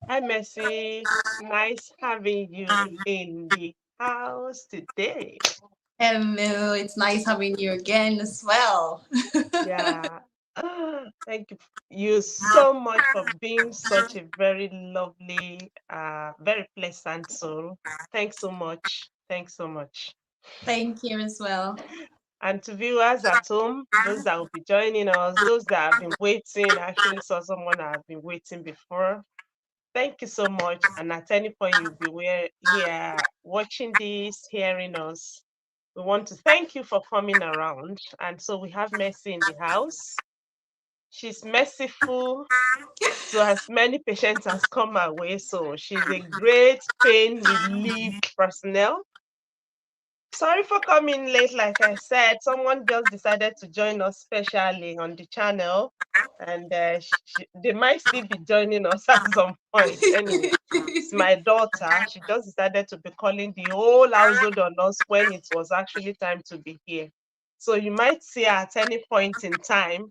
Hi, Mercy. Nice having you in the house today. Hello, it's nice having you again as well. Yeah. Thank you so much for being such a very lovely, very pleasant soul. Thanks so much. Thanks so much. Thank you as well. And to viewers at home, those that will be joining us, those that have been waiting, I actually saw someone that have been waiting before. Thank you so much. And at any point you'll be here watching this, hearing us. We want to thank you for coming around. And so we have Mercy in the house. She's merciful to as many patients as come our way. So she's a great pain relief personnel. Sorry for coming late, like I said. Someone just decided to join us specially on the channel, and they might still be joining us at some point. Anyway, it's my daughter. She just decided to be calling the whole household on us when it was actually time to be here. So you might see her at any point in time,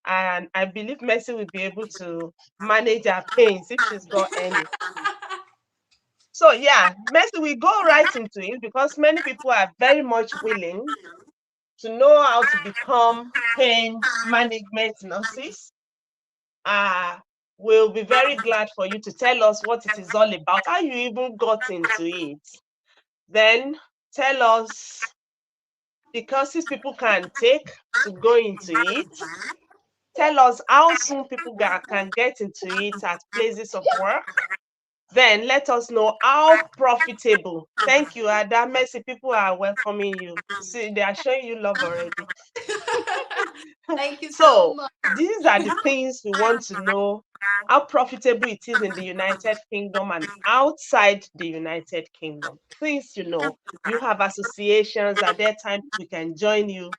and I believe Mercy will be able to manage her pains if she's got any. So yeah, Mercy, we go right into it because many people are very much willing to know how to become pain management nurses. Uh, we'll be very glad for you to tell us what it is all about, how you even got into it. Then tell us the courses people can take to go into it. Tell us how soon people can get into it at places of work. Then let us know how profitable. Thank you, Ada. Mercy, people are welcoming you. See, they are showing you love already. Thank you so So much. these are the things we want to know, how profitable it is in the United Kingdom and outside the United Kingdom. Things you have associations, at that time we can join you.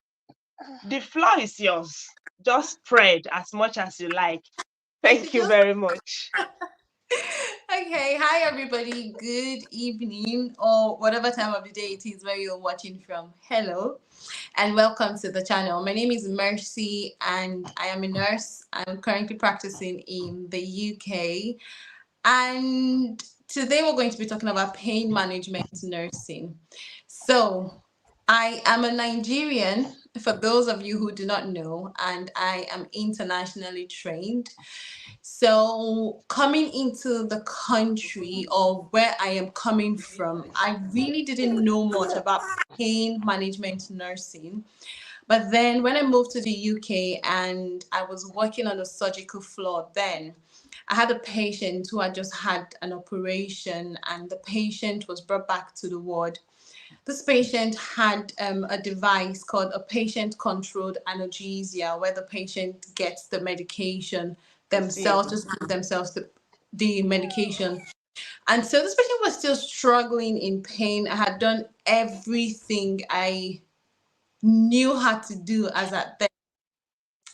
The floor is yours. Just spread as much as you like. Thank you Just very much. okay. Hi, everybody. Good evening, or whatever time of the day it is where you're watching from. Hello, and welcome to the channel. My name is Mercy, and I am a nurse. I'm currently practicing in the UK, and today we're going to be talking about pain management nursing. So, I am a Nigerian, for those of you who do not know, and I am internationally trained. So, coming into the country or where I am coming from, I really didn't know much about pain management nursing. But then when I moved to the UK and I was working on the surgical floor, then I had a patient who had just had an operation, and the patient was brought back to the ward. This patient had a device called a patient controlled analgesia, where the patient gets the medication themselves, Placebo. just give themselves the medication. And so this patient was still struggling in pain. I had done everything I knew how to do as at then.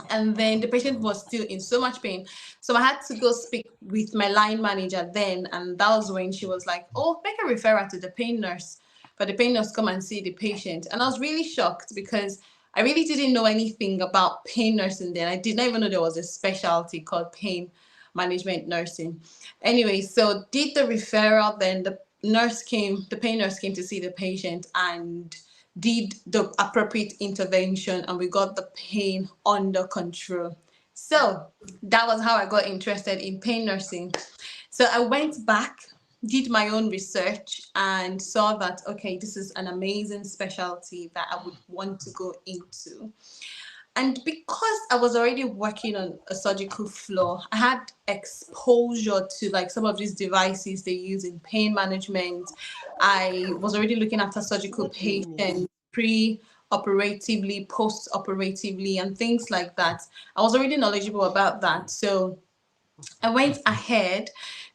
And then the patient was still in so much pain. So I had to go speak with my line manager then. And that was when she was like, oh, make a referral to the pain nurse. For the pain nurse come and see the patient. And I was really shocked because I really didn't know anything about pain nursing then. I did not even know there was a specialty called pain management nursing. Anyway, so did the referral, then the pain nurse came to see the patient and did the appropriate intervention, and we got the pain under control. So that was how I got interested in pain nursing. So I went back, did my own research, and saw that, okay, this is an amazing specialty that I would want to go into. And because I was already working on a surgical floor, I had exposure to like some of these devices they use in pain management. I was already looking after surgical What do you mean? patients pre-operatively, post-operatively, and things like that. I was already knowledgeable about that. So I went ahead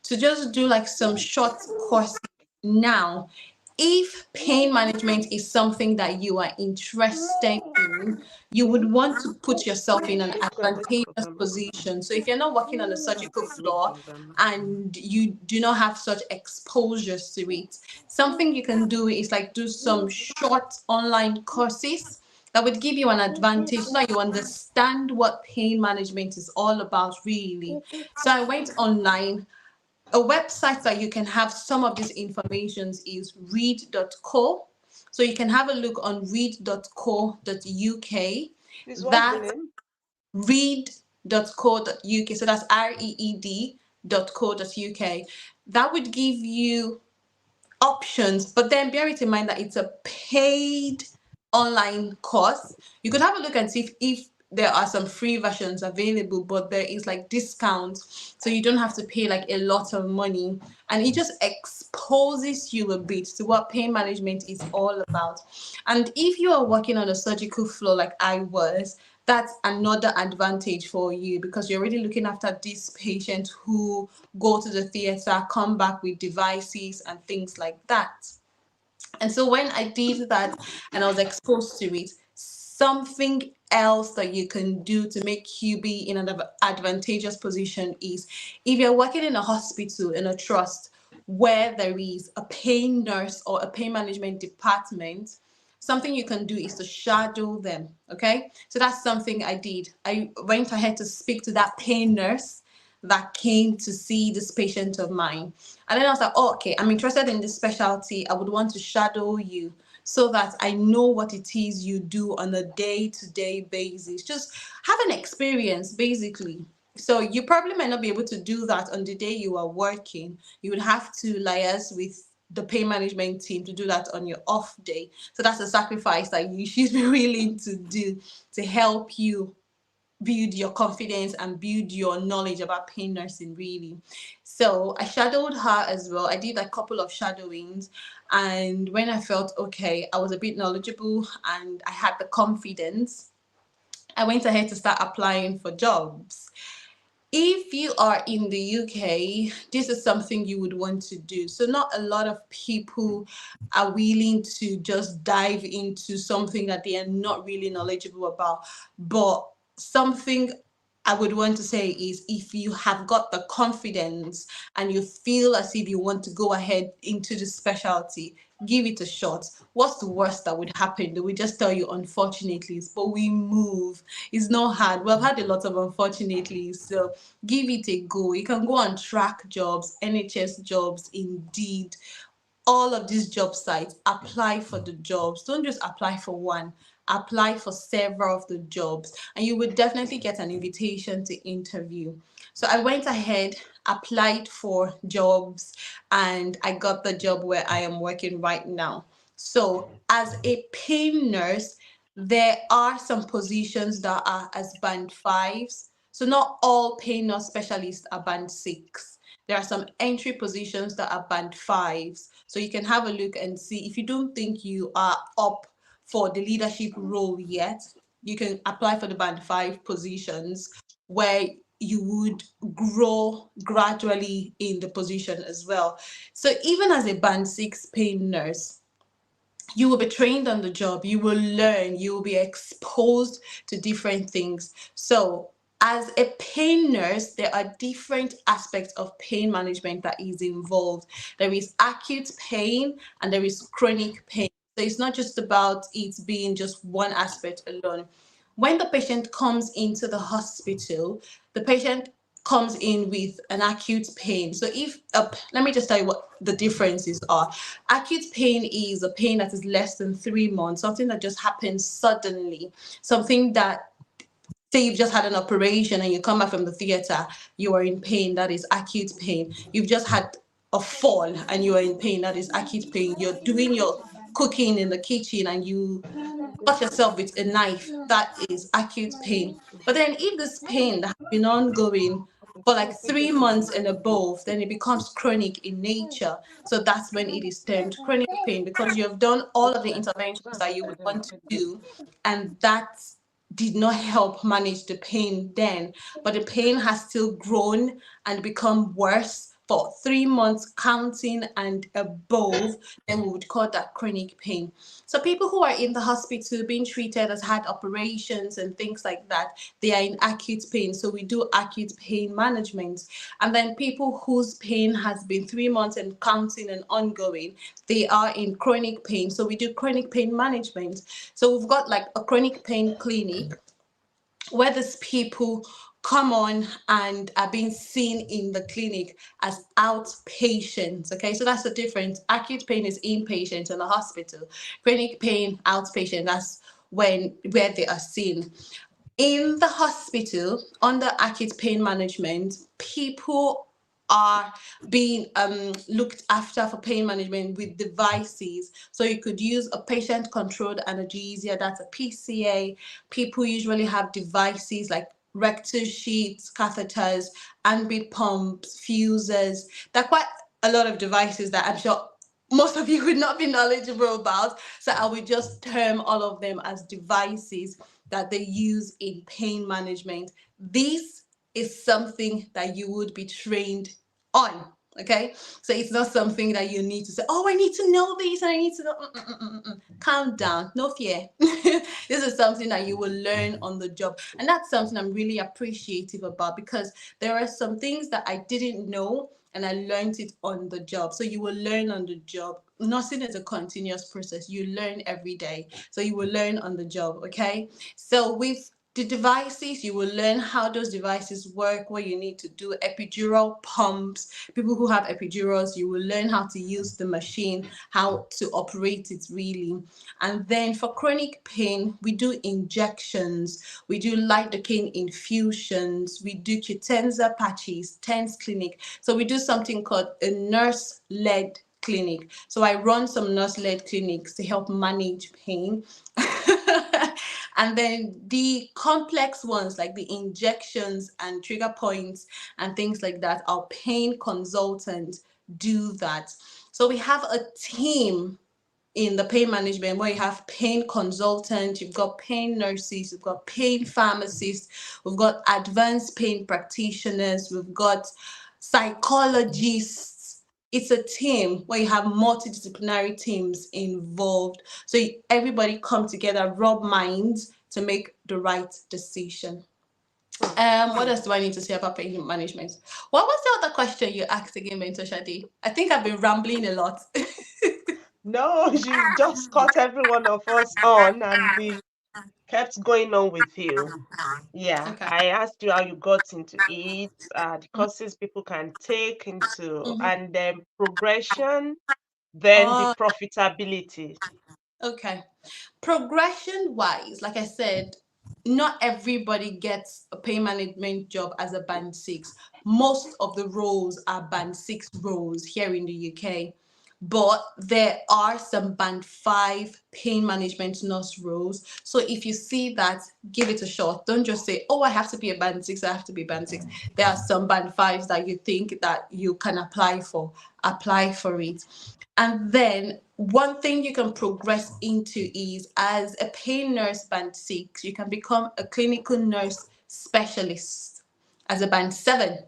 to just do like some short courses now. If pain management is something that you are interested in, you would want to put yourself in an Go and take the advantageous program. position. So if you're not working on a surgical No floor program. and you do not have such exposures to it, something you can do is like do some short online courses that would give you an advantage so that you understand what pain management is all about, really. So I went online. A website that you can have some of these informations is read.co. So you can have a look on read.co.uk. Please, what's the That name? read.co.uk. So that's reed.co.uk. That would give you options, but then bear it in mind that it's a paid online course. You could have a look and see if there are some free versions available, but there is like discounts, so you don't have to pay like a lot of money, and it just exposes you a bit to what pain management is all about. And if you are working on a surgical floor like I was, that's another advantage for you because you're really looking after these patients who go to the theater, come back with devices and things like that. And so when I did that and I was exposed to it, something else that you can do to make you be in an advantageous position is if you're working in a hospital, in a trust, where there is a pain nurse or a pain management department, something you can do is to shadow them. Okay. So that's something I did. I went ahead to speak to that pain nurse that came to see this patient of mine. And then I was like, oh, okay, I'm interested in this specialty. I would want to shadow you so that I know what it is you do on a day to day basis. Just have an experience, basically. So you probably might not be able to do that on the day you are working. You would have to liaise with the pain management team to do that on your off day. So that's a sacrifice that you should be willing to do to help you build your confidence and build your knowledge about pain nursing, really. So I shadowed her as well. I did a couple of shadowings, and when I felt okay, I was a bit knowledgeable and I had the confidence, I went ahead to start applying for jobs. If you are in the UK, this is something you would want to do. So, not a lot of people are willing to just dive into something that they are not really knowledgeable about. But something I would want to say is if you have got the confidence and you feel as if you want to go ahead into the specialty, give it a shot. What's the worst that would happen? They would just tell you, unfortunately, but we move. It's not hard. We've had a lot of unfortunately, so give it a go. You can go on track jobs, NHS jobs, Indeed, all of these job sites. Apply for the jobs. Don't just apply for one. Apply for several of the jobs, and you would definitely get an invitation to interview. So I went ahead, applied for jobs, and I got the job where I am working right now. So, as a pain nurse, there are some positions that are as band fives. So, not all pain nurse specialists are band six. There are some entry positions that are band fives. So, you can have a look and see if you don't think you are up for the leadership role yet, you can apply for the band five positions where you would grow gradually in the position as well. So even as a band six pain nurse, you will be trained on the job, you will learn, you will be exposed to different things. So as a pain nurse, there are different aspects of pain management that is involved. There is acute pain and there is chronic pain. So it's not just about it being just one aspect alone. When the patient comes into the hospital, the patient comes in with an acute pain. So if let me just tell you what the differences are. Acute pain is a pain that is less than 3 months, something that just happens suddenly, something that, say you've just had an operation and you come back from the theater, you are in pain, that is acute pain. You've just had a fall and you are in pain, that is acute pain. You're doing your cooking in the kitchen and you cut yourself with a knife, that is acute pain. But then if this pain has been ongoing for like 3 months and above, then it becomes chronic in nature. So that's when it is termed chronic pain because you have done all of the interventions that you would want to do, and that did not help manage the pain then, but the pain has still grown and become worse for 3 months counting and above, then we would call that chronic pain. So people who are in the hospital being treated as had operations and things like that, they are in acute pain. So we do acute pain management. And then people whose pain has been 3 months and counting and ongoing, they are in chronic pain. So we do chronic pain management. So we've got like a chronic pain clinic where these people come on and are being seen in the clinic as outpatients. Okay, so that's the difference. Acute pain is inpatient in the hospital. Chronic pain, outpatient. That's where they are seen. In the hospital, under acute pain management, people are being looked after for pain management with devices. So you could use a patient controlled analgesia, that's a PCA. People usually have devices like rectal sheets, catheters, ambient pumps, fuses. There are quite a lot of devices that I'm sure most of you would not be knowledgeable about. So I will just term all of them as devices that they use in pain management. This is something that you would be trained on. Okay, so it's not something that you need to say, oh, I need to know this and I need to know. Calm down, no fear. This is something that you will learn on the job, and that's something I'm really appreciative about, because there are some things that I didn't know and I learned it on the job. So you will learn on the job. Nursing is a continuous process. You learn every day. So you will learn on the job, okay? So with the devices, you will learn how those devices work, what you need to do, epidural pumps. People who have epidurals, you will learn how to use the machine, how to operate it really. And then for chronic pain, we do injections, we do lidocaine infusions, we do Qutenza patches, TENS clinic. So we do something called a nurse-led clinic. So I run some nurse-led clinics to help manage pain. And then the complex ones like the injections and trigger points and things like that, our pain consultants do that. So we have a team in the pain management where you have pain consultants, you've got pain nurses, you've got pain pharmacists, we've got advanced pain practitioners, we've got psychologists. It's a team where you have multidisciplinary teams involved. So everybody come together, rub minds to make the right decision. What else do I need to say about pain management? What was the other question you asked again, Mentor Shadi? I think I've been rambling a lot. No, you just caught every one of us on, and we kept going on with you. Yeah, Okay. I asked you how you got into it, the courses people can take into, Mm-hmm. and then progression, then the Oh, profitability. okay. Progression wise, like I said, not everybody gets a pay management job as a band six. Most of the roles are band six roles here in the UK. But there are some band five pain management nurse roles. So if you see that, give it a shot. Don't just say, oh, I have to be a band six, I have to be band six. There are some band fives that you think that you can apply for. Apply for it. And then one thing you can progress into is as a pain nurse band six, you can become a clinical nurse specialist as a band seven.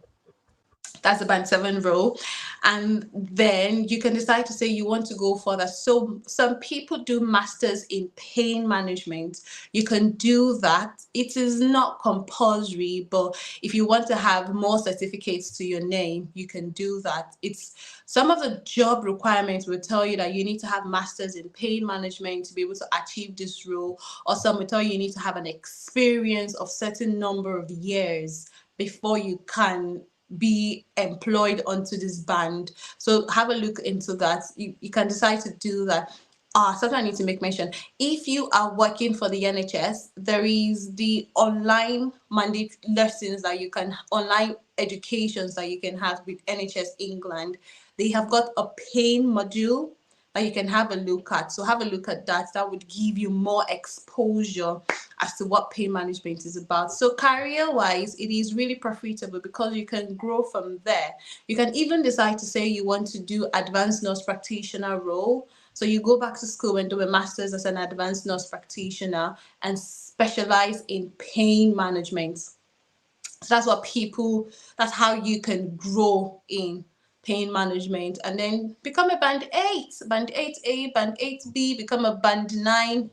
That's a band seven role. And then you can decide to say you want to go further. So some people do masters in pain management. You can do that. It is not compulsory, but if you want to have more certificates to your name, you can do that. It's some of the job requirements will tell you that you need to have masters in pain management to be able to achieve this role, or some will tell you you need to have an experience of certain number of years before you can be employed onto this band. So have a look into that. You can decide to do that. Something I need to make mention. If you are working for the NHS, there is the online mandate lessons that you can, online educations that you can have with NHS England. They have got a pain module that you can have a look at. So have a look at that. That would give you more exposure as to what pain management is about. So career wise, it is really profitable because you can grow from there. You can even decide to say you want to do advanced nurse practitioner role. So you go back to school and do a master's as an advanced nurse practitioner and specialize in pain management. So that's what people, that's how you can grow in pain management, and then become a band 8A, band 8B, become a band 9,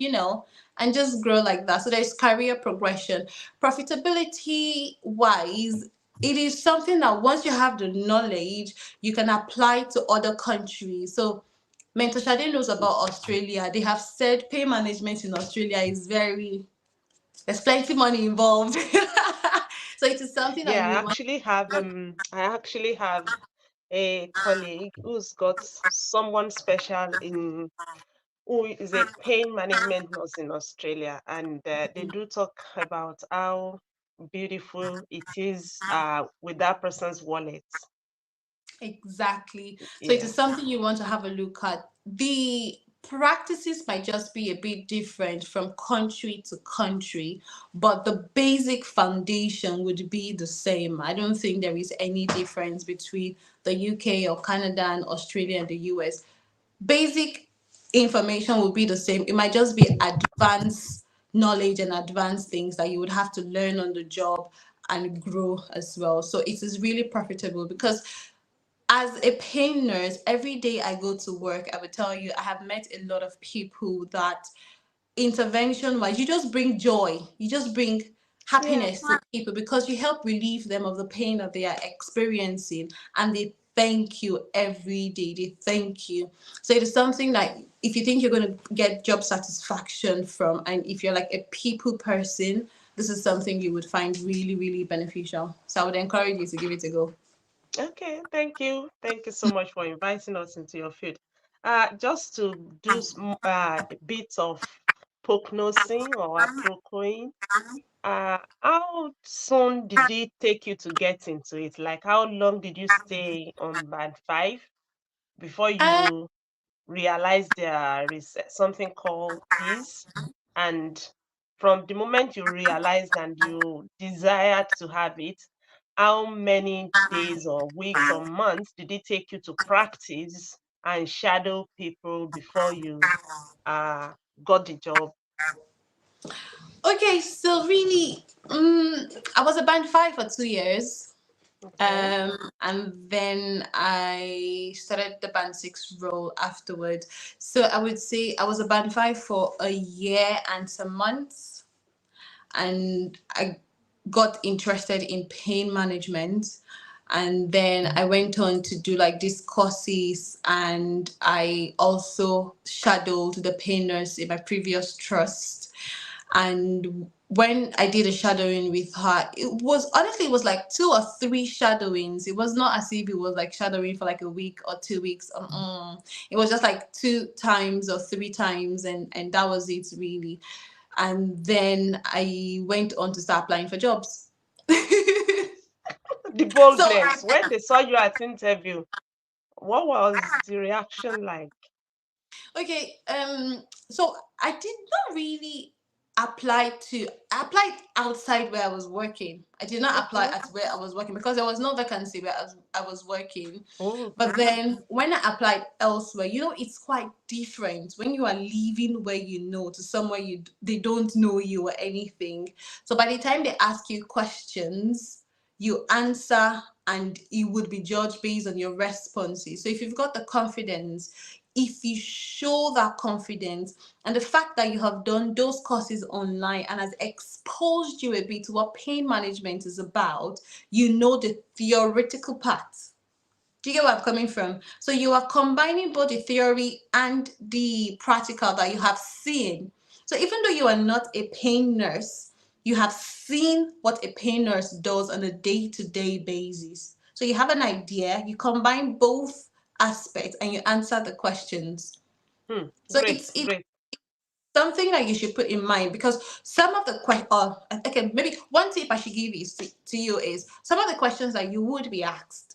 and just grow like that. So there's career progression. Profitability wise, it is something that once you have the knowledge, you can apply to other countries. So Mentor Shade knows about Australia. They have said pay management in Australia is very, there's plenty money involved. So it is something that Yeah, you would want. I actually have a colleague who's got someone special in who is a pain management nurse in Australia, and they do talk about how beautiful it is with that person's wallet. Exactly. So it Yeah, is something you want to have a look at. The practices might just be a bit different from country to country, but the basic foundation would be the same. I don't think there is any difference between the UK or Canada and Australia and the US. Basic information will be the same. It might just be advanced knowledge and advanced things that you would have to learn on the job and grow as well. So it is really profitable because as a pain nurse, every day I go to work, I would tell you, I have met a lot of people that intervention wise, you just bring joy, you just bring yeah. happiness to people because you help relieve them of the pain that they are experiencing, and they thank you every day. They thank you. So it is something that if you think you're going to get job satisfaction from, and if you're like a people person, this is something you would find really, really beneficial. So I would encourage you to give it a go. Okay, thank you. Thank you so much for inviting us into your field. Just to do bits of prognosing or approaching, how soon did it take you to get into it? Like, how long did you stay on band 5 before Uh, you realized there is something called peace? And from the moment you realized and you desired to have it, how many days or weeks or months did it take you to practice and shadow people before you uh, got the job? okay, so really, I was a band 5 for 2 years. Okay. And then I started the band 6 role afterwards. So I would say I was a band 5 for a year and some months, and I got interested in pain management. And then I went on to do like these courses, and I also shadowed the pain nurse in my previous trust. And when I did a shadowing with her, it was like 2 or 3 shadowings. It was not as if it was like shadowing for like a week or 2 weeks. It was just like 2 times or 3 times, and that was it really. And then I went on to start applying for jobs. The So boldness. When they saw you at interview, what was the reaction like? okay, so I did not really I applied outside where I was working. I did not apply Okay. at where I was working because there was no vacancy where I was working. Oh, But then when I applied elsewhere, it's quite different when you are leaving where you know to somewhere they don't know you or anything. So by the time they ask you questions, you answer, and it would be judged based on your responses. So if you've got the confidence, if you show that confidence, and the fact that you have done those courses online and has exposed you a bit to what pain management is about, you know the theoretical part. Do you get where I'm coming from? So you are combining both the theory and the practical that you have seen. So even though you are not a pain nurse, you have seen what a pain nurse does on a day-to-day basis. So you have an idea, you combine both aspects, and you answer the questions. So great, it's great. something that you should put in mind, because some of the questions, okay, maybe one tip I should give to you is some of the questions that you would be asked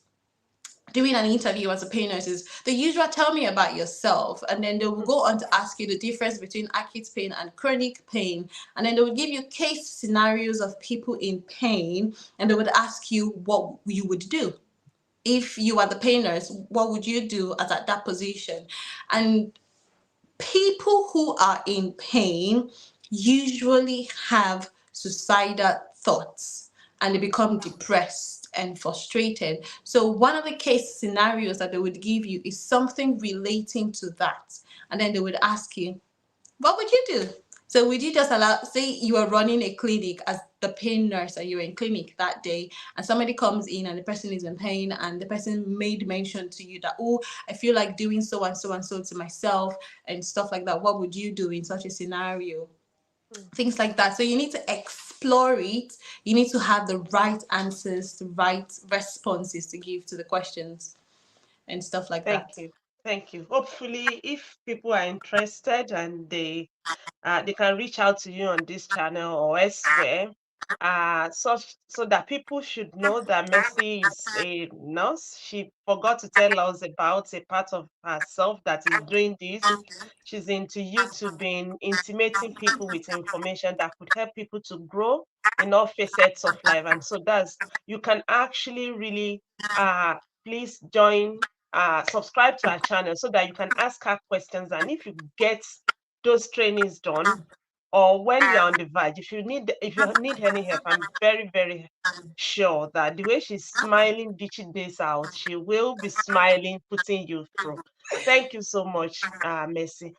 during an interview as a pain nurse is the usual, tell me about yourself, and then they will Hmm. go on to ask you the difference between acute pain and chronic pain, and then they will give you case scenarios of people in pain, and they would ask you what you would do if you are the pain nurse. What would you do as at that position? And people who are in pain usually have suicidal thoughts, and they become depressed and frustrated. So one of the case scenarios that they would give you is something relating to that. And then they would ask you, what would you do? So would you just allow, say you are running a clinic as the pain nurse and you're in clinic that day and somebody comes in and the person is in pain and the person made mention to you that, oh, I feel like doing so and so and so to myself and stuff like that. What would you do in such a scenario? Mm. Things like that. So you need to explore it. You need to have the right answers, the right responses to give to the questions and stuff like Thank that. you. Thank you. Hopefully, if people are interested and they can reach out to you on this channel or elsewhere, so that people should know that Mercy is a nurse. She forgot to tell us about a part of herself that is doing this. She's into YouTube, in intimating people with information that could help people to grow in all facets of life. And so that's, you can actually really uh please join, subscribe to our channel so that you can ask her questions. And if you get those trainings done, or when you're on the verge, if you need any help, I'm very, very sure that the way she's smiling, ditching this out, she will be smiling, putting you through. Thank you so much, Mercy.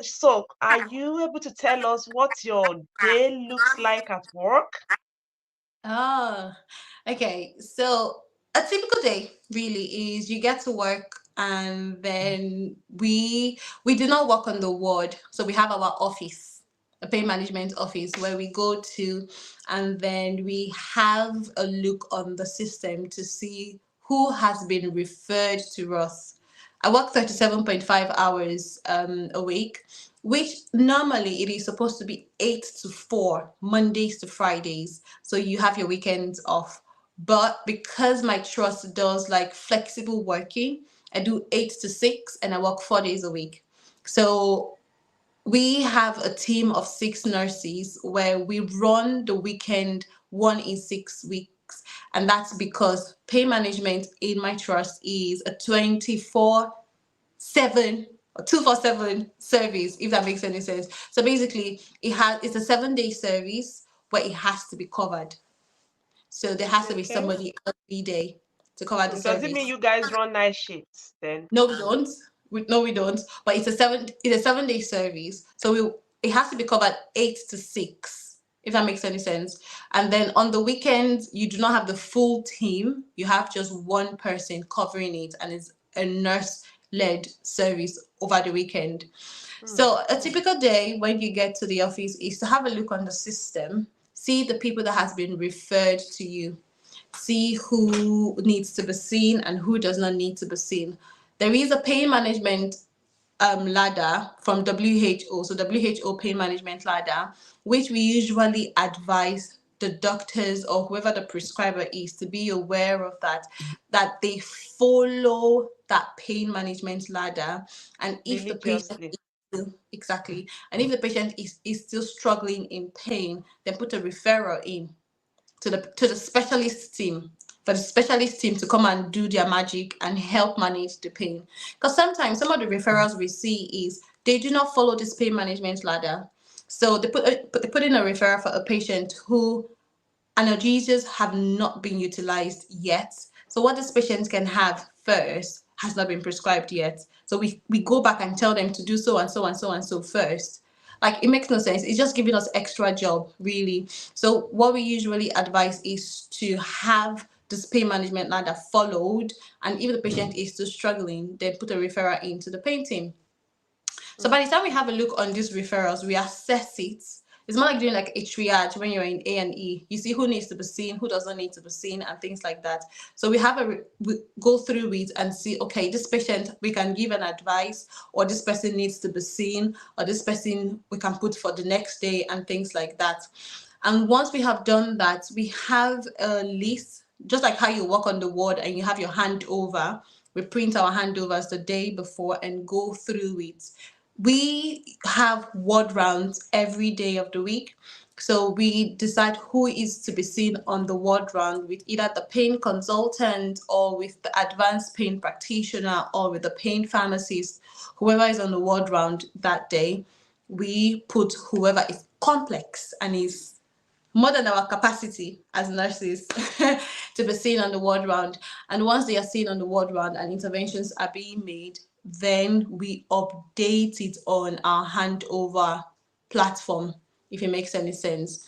So, are you able to tell us what your day looks like at work? Oh, okay. So a typical day really is you get to work and then we do not work on the ward. So we have our office, a pain management office where we go to and then we have a look on the system to see who has been referred to us. I work 37.5 hours a week, which normally it is supposed to be 8 to 4, Mondays to Fridays. So you have your weekends off. But because my trust does like flexible working, I do 8 to 6 and I work 4 days a week. So we have a team of 6 nurses where we run the weekend 1 in 6 weeks. And that's because pain management in my trust is a 24/7 or 247 service, if that makes any sense. So basically it's a 7 day service where it has to be covered. So there has to be Okay. somebody every day to cover the Does it mean service. you guys run night shifts then? No, we don't. No, we don't. But it's a 7 day service. So it has to be covered 8 to 6, if that makes any sense. And then on the weekends, you do not have the full team. You have just one person covering it, and it's a nurse led service over the weekend. Hmm. So a typical day when you get to the office is to have a look on the system, see the people that has been referred to you, see who needs to be seen and who does not need to be seen. There is a pain management ladder from WHO, so WHO pain management ladder, which we usually advise the doctors or whoever the prescriber is to be aware of that they follow that pain management ladder. And if the patient Religiously. is still, exactly, and if the patient is still struggling in pain, then put a referral in to the specialist team, for the specialist team to come and do their magic and help manage the pain. Because sometimes some of the referrals we see is they do not follow this pain management ladder. So they put in a referral for a patient who analgesics have not been utilized yet. So what these patients can have first has not been prescribed yet. So we go back and tell them to do so and so and so and so first. Like it makes no sense. It's just giving us extra job, really. So what we usually advise is to have this pain management ladder followed, and if the patient is still struggling, then put a referral into the pain team. So Hmm. by the time we have a look on these referrals, we assess it. It's more like doing like a triage when you're in A&E. You see who needs to be seen, who doesn't need to be seen, and things like that. So we go through it and see, okay, this patient we can give an advice, or this person needs to be seen, or this person we can put for the next day, and things like that. And once we have done that, we have a list, just like how you walk on the ward and you have your handover. We print our handovers the day before and go through it. We have ward rounds every day of the week. So we decide who is to be seen on the ward round with either the pain consultant or with the advanced pain practitioner or with the pain pharmacist, whoever is on the ward round that day. We put whoever is complex and is more than our capacity as nurses to be seen on the ward round. And once they are seen on the ward round and interventions are being made, then we update it on our handover platform, if it makes any sense.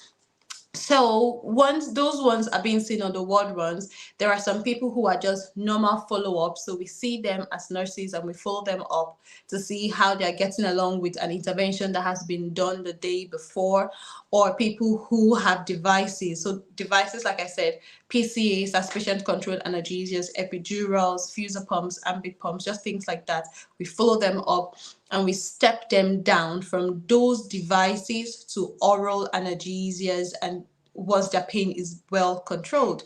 So once those ones are being seen on the ward runs, there are some people who are just normal follow-up. So we see them as nurses and we follow them up to see how they're getting along with an intervention that has been done the day before, or people who have devices. So devices, like I said, PCAs, that's patient controlled analgesias, epidurals, fuser pumps, ambient pumps, just things like that. We follow them up and we step them down from those devices to oral analgesias, and once their pain is well controlled.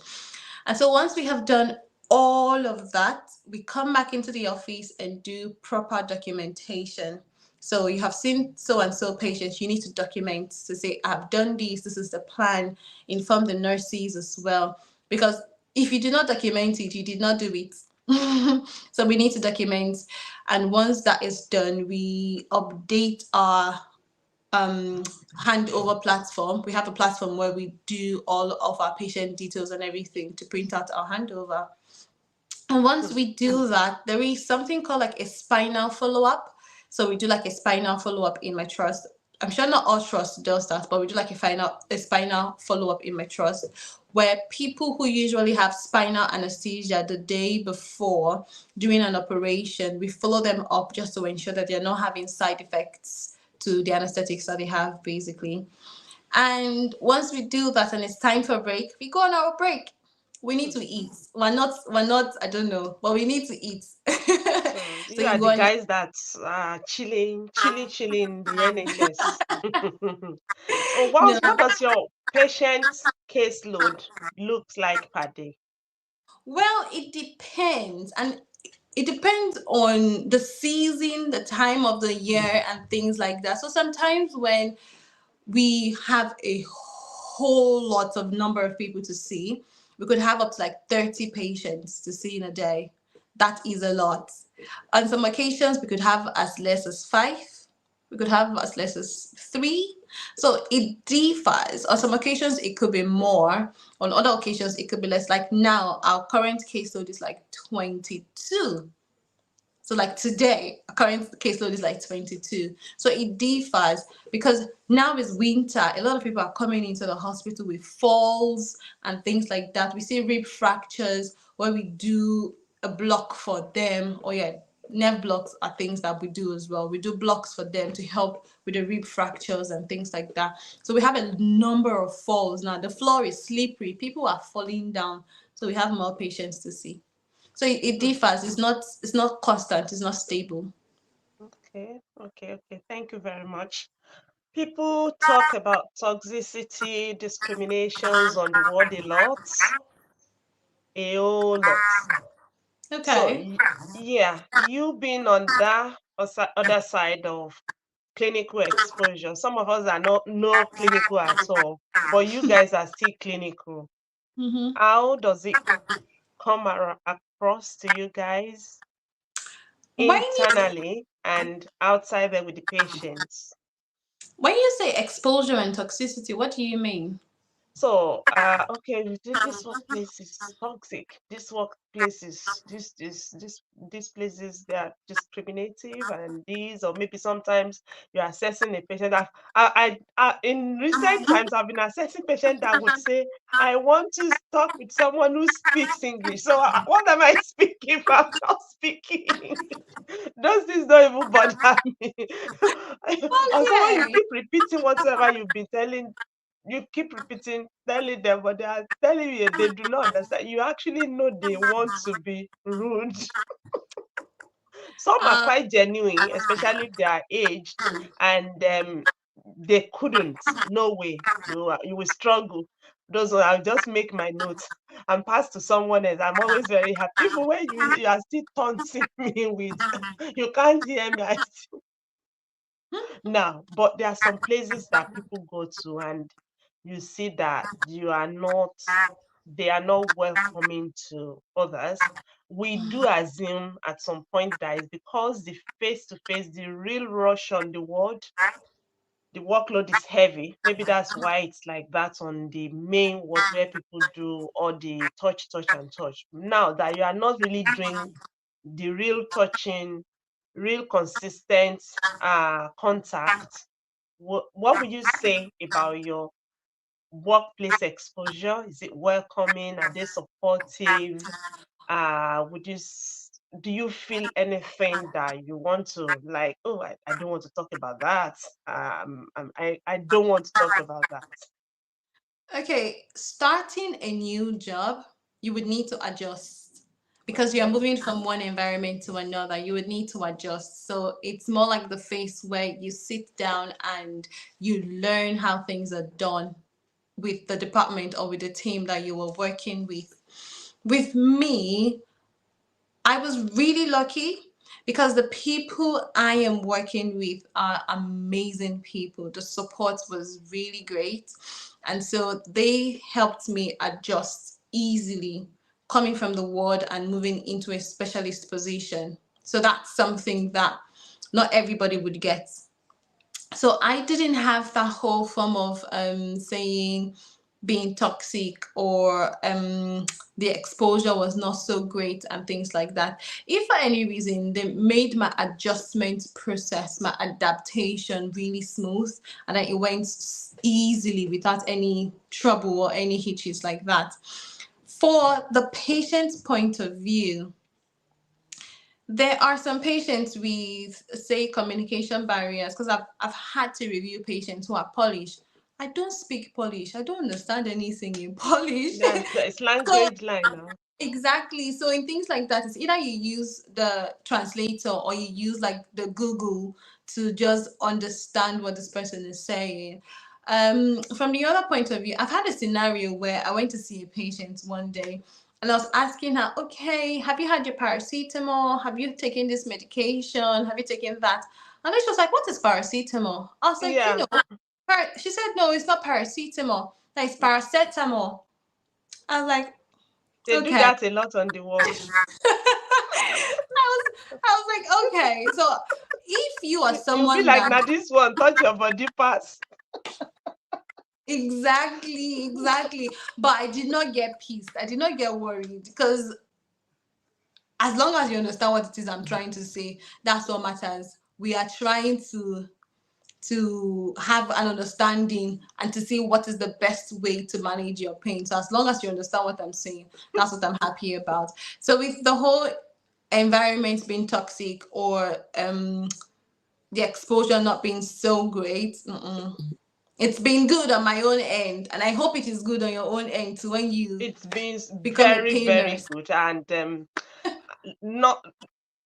And so once we have done all of that, we come back into the office and do proper documentation. So you have seen so and so patients, you need to document to say, I've done this is the plan, inform the nurses as well. Because if you do not document it, you did not do it. So we need to document. And once that is done, we update our um handover platform. We have a platform where we do all of our patient details and everything to print out our handover. And once Hmm. we do that, there is something called like a spinal follow up. So we do like a spinal follow up in my trust. I'm sure not all trusts does that, but we do like a spinal follow up in my trust, where people who usually have spinal anesthesia the day before doing an operation, we follow them up just to ensure that they're not having side effects to the anesthetics that they have, basically. And once we do that and it's time for a break, we go on our break. We need Hmm. to eat. We're not, I don't know, but we need to eat. So So you you are go the on. guys that are chilling in the NHS. So No. what does your patient caseload looks like per day? Well, it depends. And it depends on the season, the time of the year, and things like that. So sometimes when we have a whole lot of number of people to see, we could have up to like 30 patients to see in a day. That is a lot. On some occasions, we could have as less as five. We could have as less as three. So it differs. On some occasions, it could be more. On other occasions, it could be less. Like now, our current caseload is like 22. So like today, our current caseload is like 22. So it differs because now is winter. A lot of people are coming into the hospital with falls and things like that. We see rib fractures where we do a block for them. Oh yeah, nerve blocks are things that we do as well. We do blocks for them to help with the rib fractures and things like that. So we have a number of falls now. The floor is slippery. People are falling down. So we have more patients to see. So it Hmm. differs. It's not constant. It's not stable. Okay. Thank you very much. People talk about toxicity, discriminations on the ward a whole lot. So, Okay. yeah, you being on that other side of clinical exposure, some of us are not no clinical at all, but you guys are still clinical. Mm-hmm. How does it come across to you guys When you internally and outside there with the patients? when you say exposure and toxicity, what do you mean? So, okay, this workplace is toxic. This workplace is these places they are discriminative and these, or maybe sometimes you're assessing a patient. In recent times I've been assessing patient that would say, I want to talk with someone who speaks English. So, what am I speaking if I'm not speaking English? Those things don't even bother me. Well, Or someone you yeah. keep repeating whatever you've been telling you keep repeating, telling them, but they are telling you they do not understand. You actually know they want to be rude. Some are Uh, quite genuine, especially if they are aged, and they couldn't. No way. You will struggle. Those I'll just make my notes and pass to someone else. I'm always very happy. Even when you are still taunting me with, you can't hear me. Now, but there are some places that people go to and you see that they are not welcoming to others. We do assume at some point that is because the face to face, the real rush on the world the workload is heavy. Maybe that's why it's like that on the main ward where people do all the touch, touch, and touch. Now that you are not really doing the real touching, real consistent contact, what would you say about your workplace exposure? Is it welcoming? Are they supportive? Would you do you feel anything that you want to like, oh, I don't want to talk about that. I don't want to talk about that. Okay, starting a new job, you would need to adjust because you're Okay. moving from one environment to another. You would need to adjust. So it's more like the phase where you sit down and you learn how things are done with the department or with the team that you were working with. With me, I was really lucky because the people I am working with are amazing people. The support was really great. And so they helped me adjust easily coming from the ward and moving into a specialist position. So that's something that not everybody would get. So I didn't have that whole form of saying being toxic or the exposure was not so great and things like that. If for any reason they made my adjustment process, my adaptation really smooth, and then it went easily without any trouble or any hitches like that. For the patient's point of view, there are some patients with, say, communication barriers, because I've had to review patients who are Polish. I don't speak Polish. I don't understand anything in Polish. Yes, it's So language line now. exactly. So in things like that, it's either you use the translator or you use like the Google to just understand what this person is saying. From the other point of view, I've had a scenario where I went to see a patient one day and I was asking her, okay, have you had your paracetamol? Have you taken this medication? Have you taken that? And then she was like, what is paracetamol? I was like, Yeah, she said, no, it's not paracetamol. That is paracetamol. I was like, they do okay. that a lot on the ward. I was like, okay, so if you are You'll be someone like, that now this one touch your body parts. exactly, but I did not get pissed. I did not get worried because as long as you understand what it is I'm trying to say, that's what matters. We are trying to have an understanding and to see what is the best way to manage your pain. So as long as you understand what I'm saying, that's what I'm happy about. So with the whole environment being toxic or the exposure not being so great, it's been good on my own end, and I hope it is good on your own end too when you It's been become a very, pain very nurse. good, and not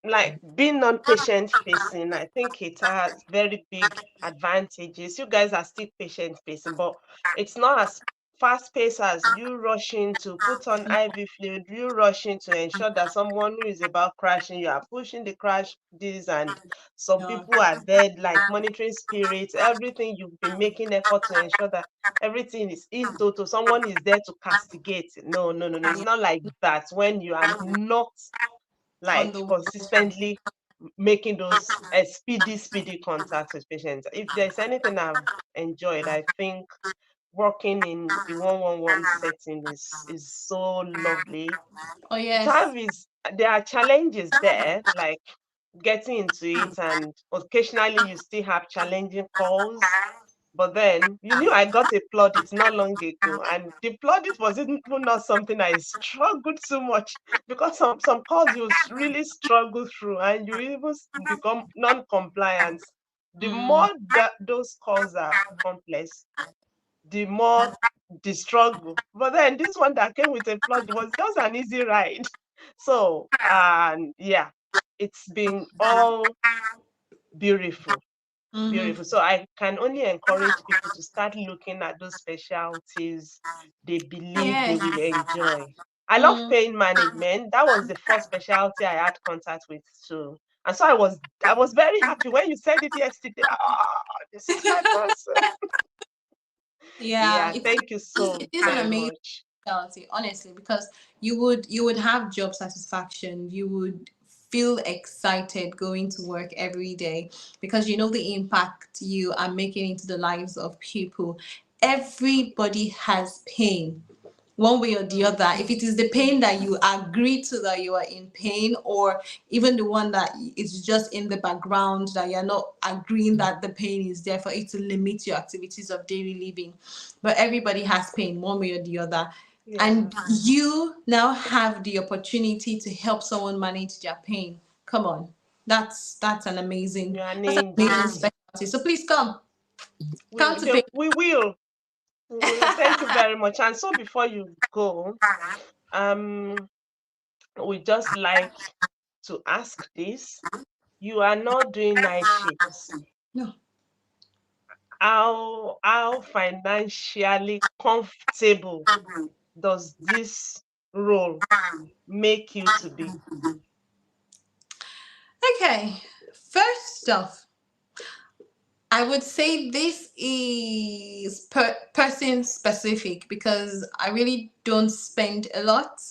like being non-patient facing. I think it has very big advantages. You guys are still patient facing, but it's not as fast paced as you rushing to put on IV fluid, you rushing to ensure that someone who is about crashing, you are pushing the crash this, and some Yeah. people are dead, like monitoring spirits, everything you've been making effort to ensure that everything is in total. Someone is there to castigate. No, no, no, no. It's not like that when you are not On like the consistently making those speedy contacts with patients. If there's anything I've enjoyed, I think working in the 111 setting is so lovely. oh It yes. is there are challenges there, like getting into it, and occasionally you still have challenging calls. But then you knew I got a plaudit not long ago, and the plaudit was even not something I struggled so much, because some calls you really struggle through, and you even become non-compliant. The Mm. more that those calls are complex, the more the struggle. But then this one that came with a plaudit was just an easy ride. So and yeah, it's been all beautiful. Mm-hmm. Beautiful. So I can only encourage people to start looking at those specialties they believe they Yes. will enjoy. I love Mm. pain management. That was the first specialty I had contact with too. And so I was very happy when you said it yesterday. Ah, this is my person. Yeah, Yeah, thank you it so is an very amazing much. specialty, honestly, because you would have job satisfaction. You would feel excited going to work every day because you know the impact you are making into the lives of people. Everybody has pain one way or the Mm, other. If it is the pain that you agree to that you are in pain, or even the one that is just in the background that you're not agreeing that the pain is there for it to limit your activities of daily living. But everybody has pain one way or the other. yeah, And you now have the opportunity to help someone manage their pain. Come on. you're an That's an amazing angel. specialty. So please come to pain. We will. We will. Thank you very much. And so before you go, um, we just like to ask this. You are not doing night shifts. No. How financially comfortable does this role make you to be? Okay. First off, I would say this is person specific because I really don't spend a lot.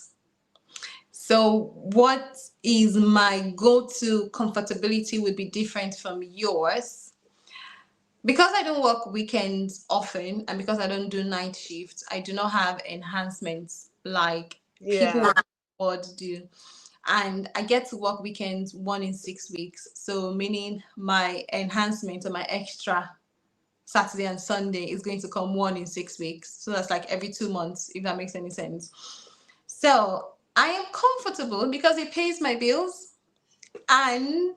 So, what is my go to comfortability would be different from yours. Because I don't work weekends often and because I don't do night shifts, I do not have enhancements like people Yeah. working abroad do. And I get to work weekends 1 in 6 weeks. So, meaning my enhancement or my extra Saturday and Sunday is going to come 1 in 6 weeks. So that's like every 2 months, if that makes any sense. So I am comfortable because it pays my bills and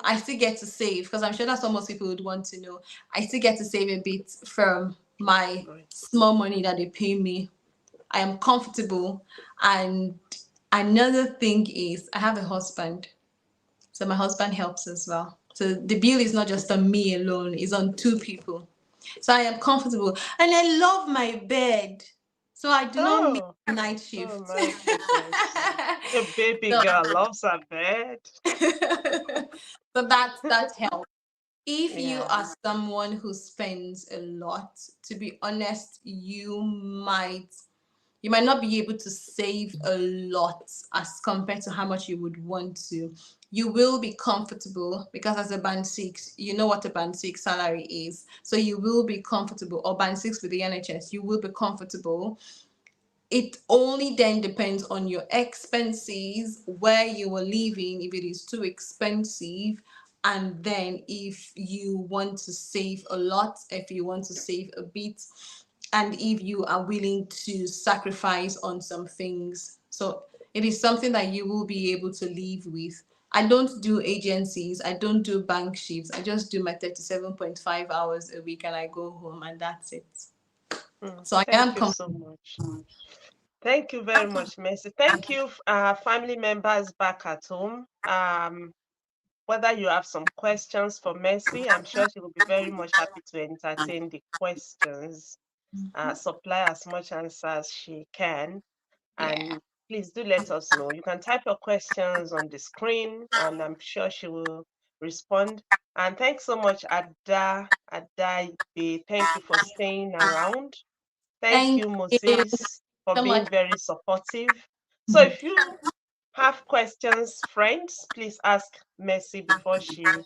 I still get to save because I'm sure that's what most people would want to know. I still get to save a bit from my Right. small money that they pay me. I am comfortable. And another thing is I have a husband. So my husband helps as well. So the bill is not just on me alone, it's on two people. So I am comfortable. And I love my bed. So I do not need Oh, night oh shift. my goodness. A baby so, girl loves her bed. so that helps. If you Yeah. are someone who spends a lot, to be honest, you might not be able to save a lot as compared to how much you would want to. You will be comfortable because as a band six, you know what a band six salary is. So you will be comfortable, or band six with the NHS, you will be comfortable. It only then depends on your expenses, where you are living, if it is too expensive, and then if you want to save a lot, if you want to save a bit, and if you are willing to sacrifice on some things. So it is something that you will be able to live with. I don't do agencies, I don't do bank shifts. I just do my 37.5 hours a week and I go home and that's it. Mm, So I am thank you so comfortable. much. Thank you very much, Mercy. Thank you, family members back at home. Whether you have some questions for Mercy, I'm sure she will be very much happy to entertain the questions, supply as much answer as she can. Yeah. And please do let us know. You can type your questions on the screen, and I'm sure she will respond. And thanks so much, Ada. Thank you for staying around. Thank Thank you, you Moses, for so being much. very supportive. So if you have questions, friends, please ask Mercy before she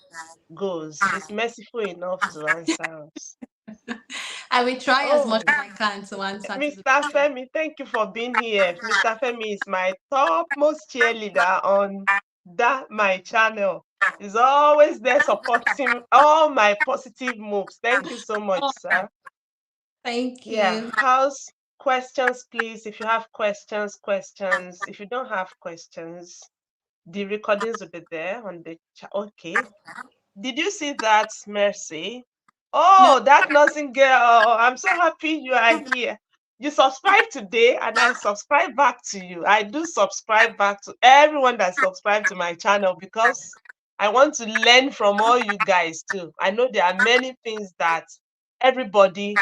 goes. She's merciful enough to answer us. I will try as much Oh, as I can to answer to the Mr. Femi, thank you for being here. Mr. Femi is my topmost cheerleader on that my channel. He's always there supporting all my positive moves. Thank you so much, oh, sir. thank Yeah, you. house questions, please. If you have questions, questions. If you don't have questions, the recordings will be there on the chat. Okay. Did you see that, Mercy? No, Oh, that nursing girl. I'm so happy you are here. You subscribe today, and I subscribe back to you. I do subscribe back to everyone that subscribed to my channel because I want to learn from all you guys too. I know there are many things that everybody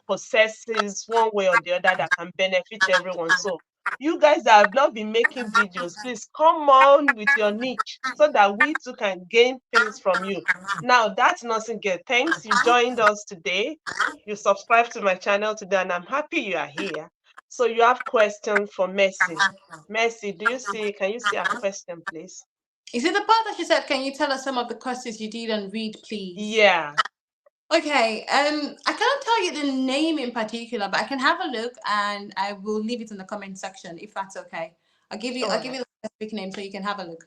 possesses one way or the other that can benefit everyone. So you guys that have not been making videos, please come on with your niche so that we too can gain things from you. Now that's nothing good. Thanks. You joined us today. You subscribed to my channel today, and I'm happy you are here. So you have question for Mercy. Mercy, can you see our question, please? Is it the part that she said, can you tell us some of the courses you did and read, please? Yeah. Okay, I cannot tell you the name in particular, but I can have a look and I will leave it in the comment section if that's okay. I'll All give right. you the specific name so you can have a look.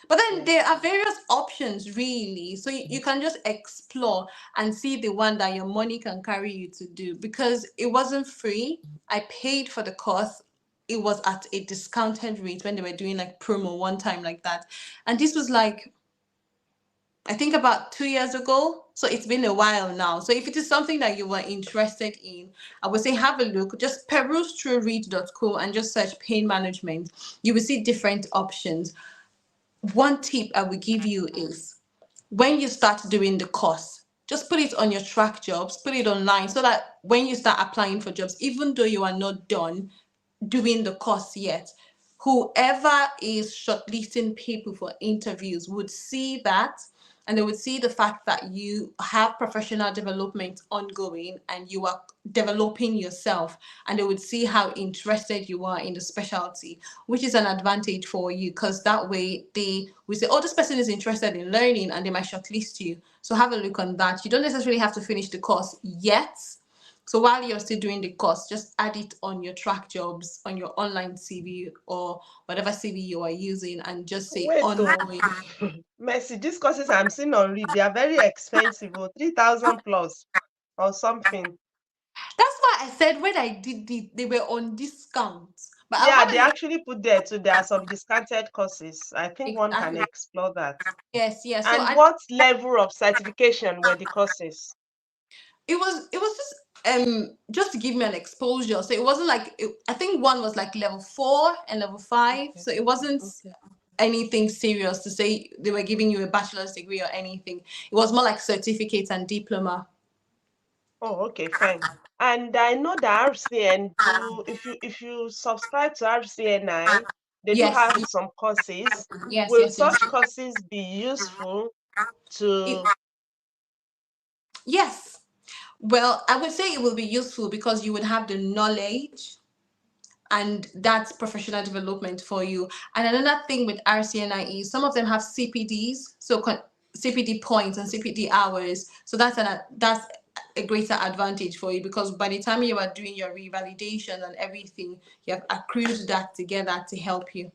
But then Yes. there are various options, really. So you can just explore and see the one that your money can carry you to do because it wasn't free. I paid for the course. It was at a discounted rate when they were doing like promo one time like that. And this was like, I think about 2 years ago. So it's been a while now. So if it is something that you were interested in, I would say have a look. Just peruse through read.co and just search pain management. You will see different options. One tip I will give you is when you start doing the course, just put it on your track jobs, put it online so that when you start applying for jobs, even though you are not done doing the course yet, whoever is shortlisting people for interviews would see that and they would see the fact that you have professional development ongoing and you are developing yourself and they would see how interested you are in the specialty, which is an advantage for you because that way they will say, oh, this person is interested in learning and they might shortlist you. So have a look on that. You don't necessarily have to finish the course yet. So while you're still doing the course, just add it on your track jobs, on your online CV or whatever CV you are using and just say Wait, though. ongoing. Mercy, these courses I'm seeing on Read, they are very expensive, 3,000 plus or something. That's why I said when I did it, they were on discount. But I'll Yeah, have they a look. actually put there too. There are some discounted courses. I think one can Exactly. explore that. Yes, yes. So And what level of certification were the courses? it was just to give me an exposure. So it wasn't like I think one was like level 4 and level 5. Okay. So it wasn't Okay. anything serious to say they were giving you a bachelor's degree or anything. It was more like certificates and diploma. Oh, okay, fine. And I know that RCN do, if you subscribe to RCNI, they do Yes, have some courses. yes, Will yes, yes. such courses be useful It, to yes. Well, I would say it will be useful because you would have the knowledge and that's professional development for you. And another thing with RCNI is some of them have CPDs, so CPD points and CPD hours. So that's a greater advantage for you because by the time you are doing your revalidation and everything, you have accrued that together to help you.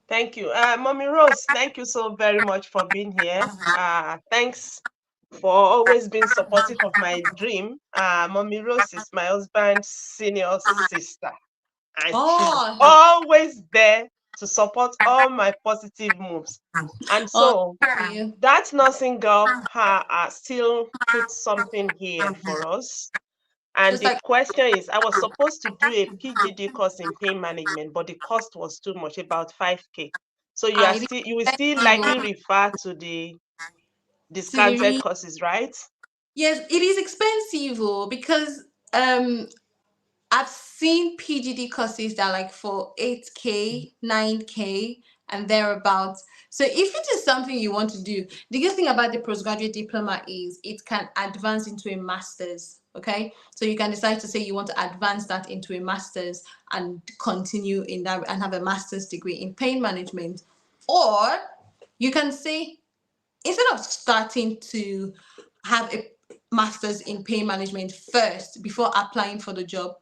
Thank you. Mommy Rose, thank you so very much for being here. Thanks for always being supportive of my dream. Mommy Rose is my husband's senior sister, and she's Oh, always there to support all my positive moves. And oh, so thank you. that nursing girl still put something here for us. And Just the like question is, I was supposed to do a PGD course in pain management, but the cost was too much, about 5K. So I you will still likely expensive refer to the to the discounted courses, right? yes, it is expensive because um I've seen PGD courses that are like for 8K, 9K, and thereabouts. So if it is something you want to do, the good thing about the postgraduate diploma is it can advance into a master's. Okay. So you can decide to say you want to advance that into a master's and continue in that and have a master's degree in pain management. Or you can say instead of starting to have a master's in pain management first before applying for the job,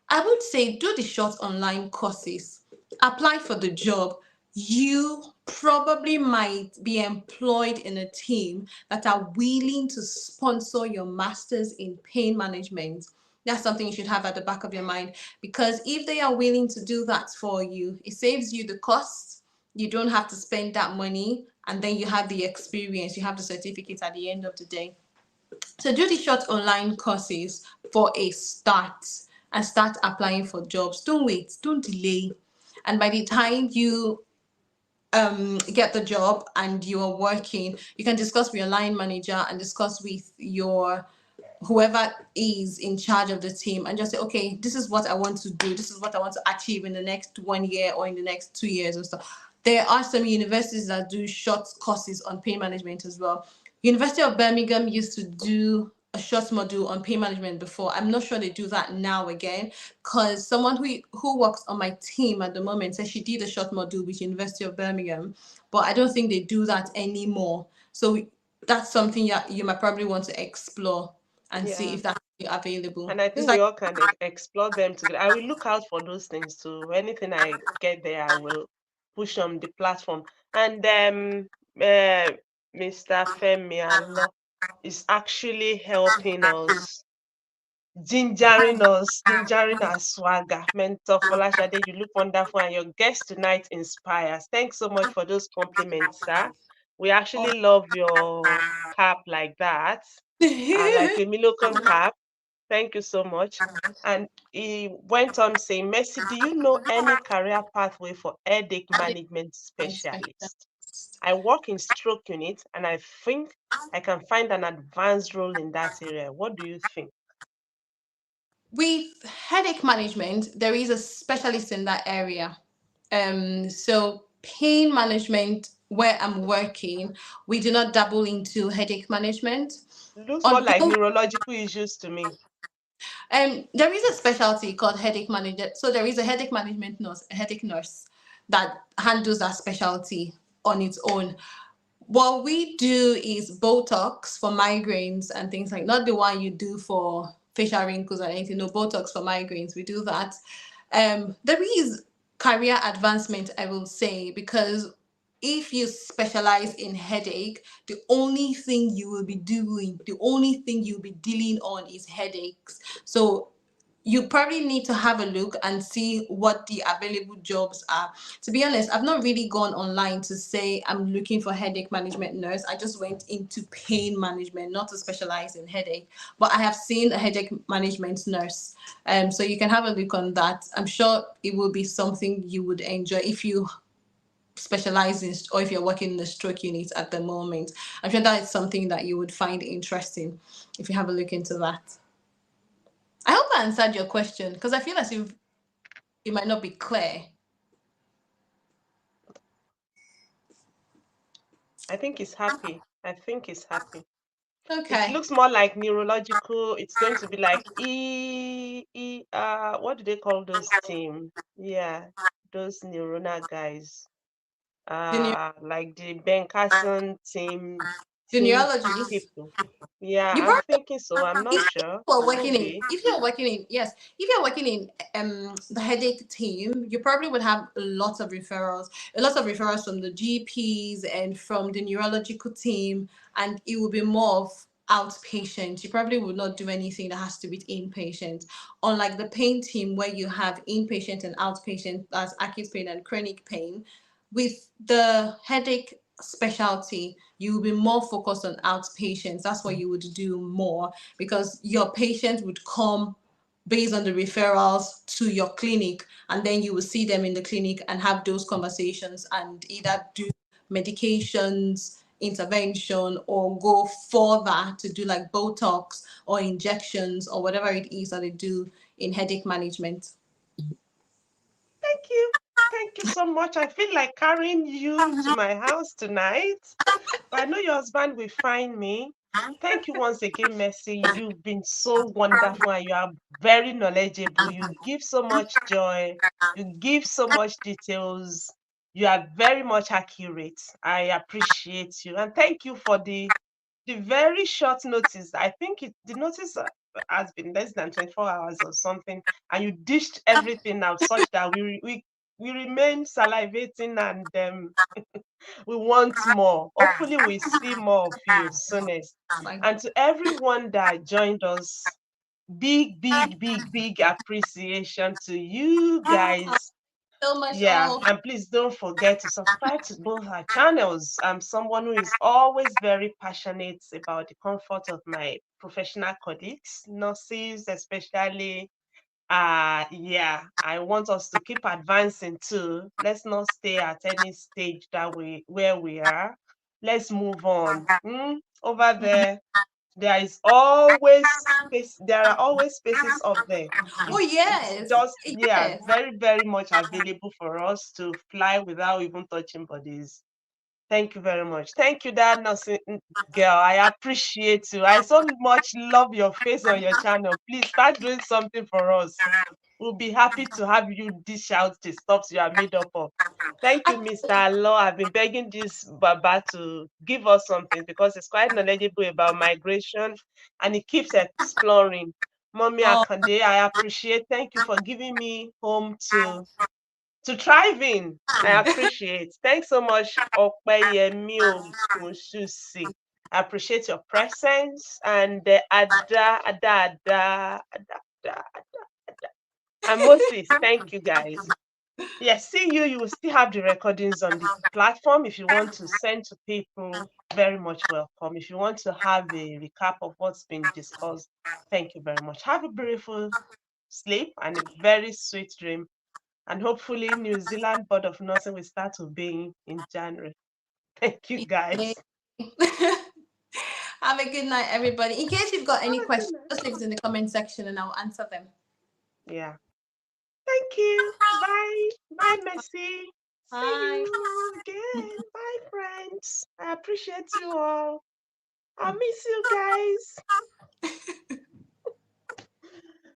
I would say do the short online courses, apply for the job. You probably might be employed in a team that are willing to sponsor your master's in pain management. That's something you should have at the back of your mind because if they are willing to do that for you, it saves you the cost. You don't have to spend that money and then you have the experience, you have the certificate at the end of the day. So do the short online courses for a start and start applying for jobs. Don't wait, don't delay. And by the time you get the job and you are working, you can discuss with your line manager and discuss with your whoever is in charge of the team and just say, okay, this is what I want to do. This is what I want to achieve in the next 1 year or in the next 2 years and stuff. There are some universities that do short courses on pain management as well. University of Birmingham used to do a short module on pain management before. I'm not sure they do that now again, because someone who works on my team at the moment said she did a short module with University of Birmingham, but I don't think they do that anymore. So that's something you might probably want to explore and see Yeah. if that's available. And I It's think we like all can explore them together. I will look out for those things too. Anything I get there, I will push on the platform. And Mr. Femi Alo is actually helping us, gingering our swagger. Mentor Folashade, you look wonderful, and your guest tonight inspires. Thanks so much for those compliments, sir. We oh. actually love your cap like that, like a Milocom cap. Thank you so much. And he went on saying, Messi, do you know any career pathway for headache management specialist? I work in stroke unit and I think I can find an advanced role in that area. What do you think? With headache management, there is a specialist in that area. So pain management, where I'm working, we do not dabble into headache management. Looks more like Although neurological issues to me. there is a specialty called headache management. So there is a headache management nurse, a headache nurse that handles that specialty on its own. What we do is Botox for migraines and things like, not the one you do for facial wrinkles or anything. No, Botox for migraines. We do that. There is career advancement, I will say, because if you specialize in headache, the only thing you will be doing, the only thing you'll be dealing on is headaches. So you probably need to have a look and see what the available jobs are. To be honest, I've not really gone online to say I'm looking for headache management nurse. I just went into pain management, not to specialize in headache. But I have seen a headache management nurse. So you can have a look on that. I'm sure it will be something you would enjoy if you specialize in, or if you're working in the stroke unit at the moment. I'm sure that is something that you would find interesting if you have a look into that. I hope I answered your question, because I feel as if it might not be clear. I think he's happy. I think he's happy. It Okay. looks more like neurological. It's going to be like what do they call those team? Yeah, those neuronal guys. The, neu- Like the Ben Carson the team neurologist. people. Yeah, You I'm probably, thinking so. I'm not sure. Could be. if you're working in, yes, if you're working in the headache team, you probably would have a lot of referrals from the GPs and from the neurological team, and it will be more of outpatient. You probably would not do anything that has to be inpatient. Unlike the pain team where you have inpatient and outpatient, that's acute pain and chronic pain. With the headache specialty, you will be more focused on outpatients. That's what you would do more, because your patients would come based on the referrals to your clinic, and then you will see them in the clinic and have those conversations and either do medications intervention or go further to do like Botox or injections or whatever it is that they do in headache management. Thank you. Thank you so much. I feel like carrying you to my house tonight. But I know your husband will find me. Thank you once again, Mercy. You've been so wonderful and you are very knowledgeable. You give so much joy. You give so much details. You are very much accurate. I appreciate you. And thank you for the very short notice. I think the notice has been less than 24 hours or something. And you dished everything out such that we remain salivating and we want more. Hopefully, we see more of you soonest. Like, And to everyone that joined us, big appreciation to you guys. so much Yeah, all. and please don't forget to subscribe to both our channels. I'm someone who is always very passionate about the comfort of my professional colleagues, nurses, especially yeah, I want us to keep advancing too. Let's not stay at any stage that we where we are. Let's move on. Over there is always space. There are always spaces up there. Oh It's yes, just, yeah, yes. very much available for us to fly without even touching bodies. Thank you very much. Thank you, that nursing girl. I appreciate you. I so much love your face on your channel. Please start doing something for us. We'll be happy to have you dish out the stuffs you are made up of. Thank you, Mr. Allo. I've been begging this Baba to give us something because he's quite knowledgeable about migration and he keeps exploring. Mommy Oh, Akande, I appreciate. Thank you for giving me home to thrive in. I appreciate. Thanks so much, Opeyemi Ogunsusi. I appreciate your presence and Ada. And Moses, thank you guys. Yes, see you. You will still have the recordings on the platform if you want to send to people. Very much welcome. If you want to have a recap of what's been discussed, thank you very much. Have a beautiful sleep and a very sweet dream. And hopefully, New Zealand Board of Nursing will start obeying in January. Thank you, yay. guys. Have a good night, everybody. In case you've got Have any a good questions, night. just leave it in the comment section and I'll answer them. Yeah. Thank you. Bye. Bye, Messi. See Bye. you again. Bye, friends. I appreciate you all. I miss you guys.